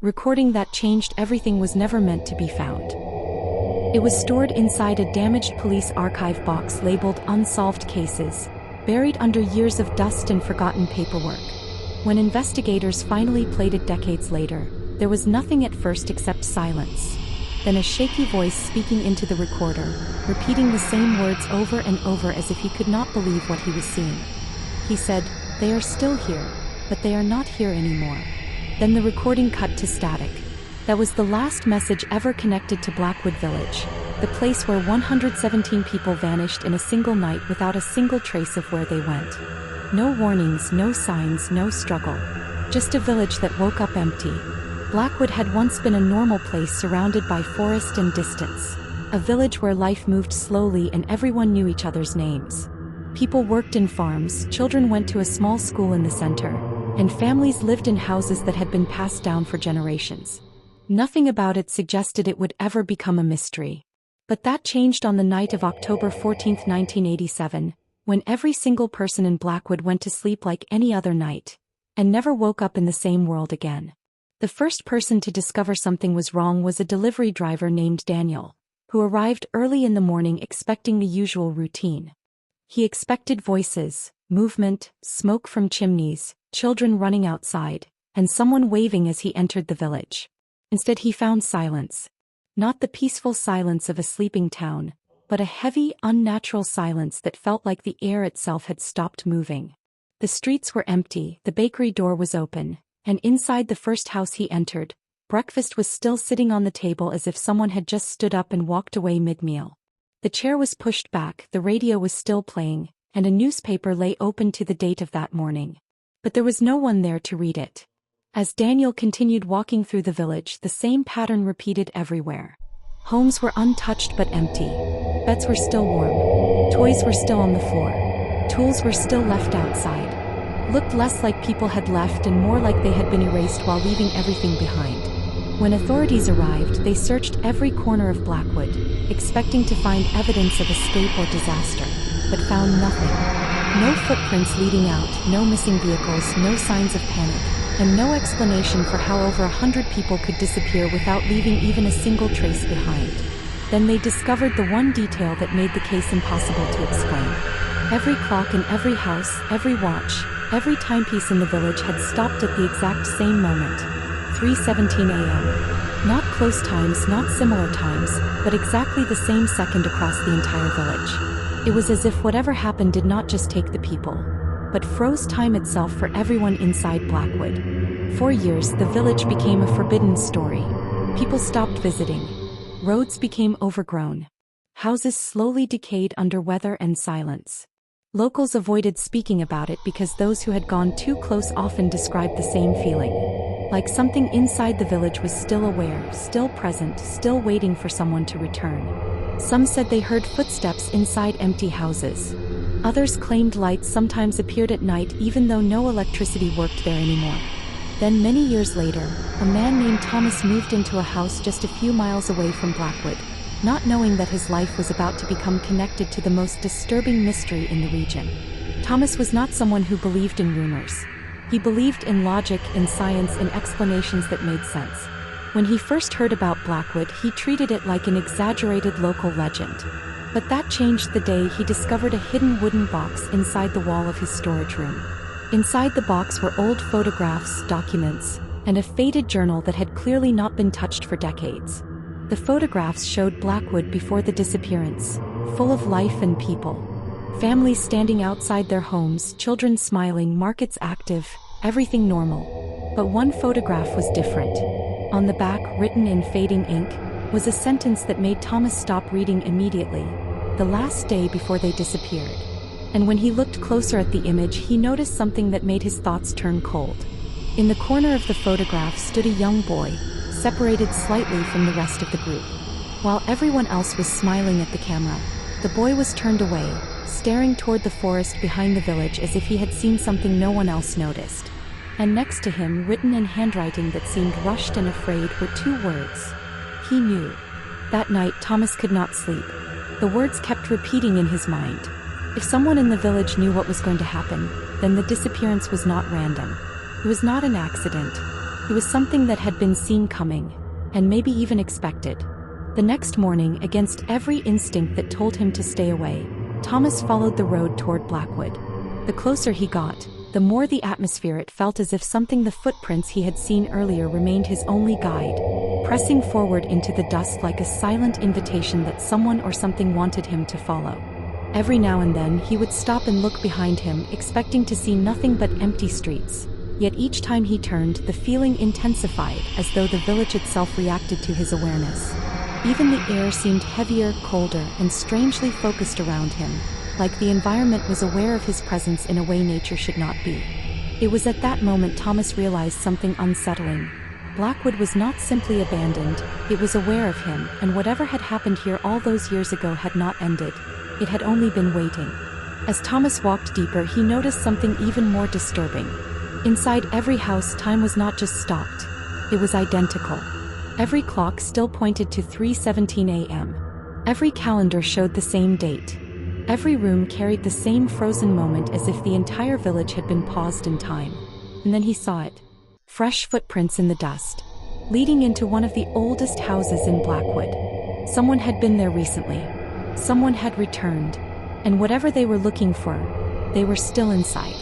recording that changed everything was never meant to be found. It was stored inside a damaged police archive box labeled Unsolved Cases, buried under years of dust and forgotten paperwork. When investigators finally played it decades later, there was nothing at first except silence. Then a shaky voice speaking into the recorder, repeating the same words over and over as if he could not believe what he was seeing. He said, "They are still here, but they are not here anymore." Then the recording cut to static. That was the last message ever connected to Blackwood Village, the place where 117 people vanished in a single night without a single trace of where they went. No warnings, no signs, no struggle. Just a village that woke up empty. Blackwood had once been a normal place surrounded by forest and distance. A village where life moved slowly and everyone knew each other's names. People worked in farms, children went to a small school in the center, and families lived in houses that had been passed down for generations. Nothing about it suggested it would ever become a mystery. But that changed on the night of October 14, 1987, when every single person in Blackwood went to sleep like any other night, and never woke up in the same world again. The first person to discover something was wrong was a delivery driver named Daniel, who arrived early in the morning expecting the usual routine. He expected voices, movement, smoke from chimneys, children running outside, and someone waving as he entered the village. Instead he found silence. Not the peaceful silence of a sleeping town, but a heavy, unnatural silence that felt like the air itself had stopped moving. The streets were empty, the bakery door was open, and inside the first house he entered, breakfast was still sitting on the table as if someone had just stood up and walked away mid-meal. The chair was pushed back, the radio was still playing, and a newspaper lay open to the date of that morning. But there was no one there to read it. As Daniel continued walking through the village, the same pattern repeated everywhere. Homes were untouched but empty. Beds were still warm. Toys were still on the floor. Tools were still left outside. Looked less like people had left and more like they had been erased while leaving everything behind. When authorities arrived, they searched every corner of Blackwood, expecting to find evidence of escape or disaster, but found nothing. No footprints leading out, no missing vehicles, no signs of panic, and no explanation for how over 100 people could disappear without leaving even a single trace behind. Then they discovered the one detail that made the case impossible to explain. Every clock in every house, every watch, every timepiece in the village had stopped at the exact same moment, 3:17 a.m. Not close times, not similar times, but exactly the same second across the entire village. It was as if whatever happened did not just take the people, but froze time itself for everyone inside Blackwood. For years, the village became a forbidden story. People stopped visiting. Roads became overgrown. Houses slowly decayed under weather and silence. Locals avoided speaking about it because those who had gone too close often described the same feeling. Like something inside the village was still aware, still present, still waiting for someone to return. Some said they heard footsteps inside empty houses. Others claimed lights sometimes appeared at night even though no electricity worked there anymore. Then many years later, a man named Thomas moved into a house just a few miles away from Blackwood, not knowing that his life was about to become connected to the most disturbing mystery in the region. Thomas was not someone who believed in rumors. He believed in logic, in science, in explanations that made sense. When he first heard about Blackwood, he treated it like an exaggerated local legend. But that changed the day he discovered a hidden wooden box inside the wall of his storage room. Inside the box were old photographs, documents, and a faded journal that had clearly not been touched for decades. The photographs showed Blackwood before the disappearance, full of life and people. Families standing outside their homes, children smiling, markets active, everything normal. But one photograph was different. On the back, written in fading ink, was a sentence that made Thomas stop reading immediately, the last day before they disappeared. And when he looked closer at the image, he noticed something that made his thoughts turn cold. In the corner of the photograph stood a young boy, separated slightly from the rest of the group. While everyone else was smiling at the camera, the boy was turned away, staring toward the forest behind the village as if he had seen something no one else noticed. And next to him, written in handwriting that seemed rushed and afraid, were two words. He knew. That night, Thomas could not sleep. The words kept repeating in his mind. If someone in the village knew what was going to happen, then the disappearance was not random. It was not an accident. It It was something that had been seen coming, and maybe even expected. The next morning, against every instinct that told him to stay away, Thomas followed the road toward Blackwood. The closer he got, the more the atmosphere it felt as if something the footprints he had seen earlier remained his only guide, pressing forward into the dusk like a silent invitation that someone or something wanted him to follow. Every now and then he would stop and look behind him, expecting to see nothing but empty streets. Yet each time he turned, the feeling intensified, as though the village itself reacted to his awareness. Even the air seemed heavier, colder, and strangely focused around him, like the environment was aware of his presence in a way nature should not be. It was at that moment Thomas realized something unsettling. Blackwood was not simply abandoned, it was aware of him, and whatever had happened here all those years ago had not ended. It had only been waiting. As Thomas walked deeper, he noticed something even more disturbing. Inside every house, time was not just stopped. It was identical. Every clock still pointed to 3:17 a.m. Every calendar showed the same date. Every room carried the same frozen moment, as if the entire village had been paused in time. And then he saw it. Fresh footprints in the dust, leading into one of the oldest houses in Blackwood. Someone had been there recently. Someone had returned. And whatever they were looking for, they were still inside.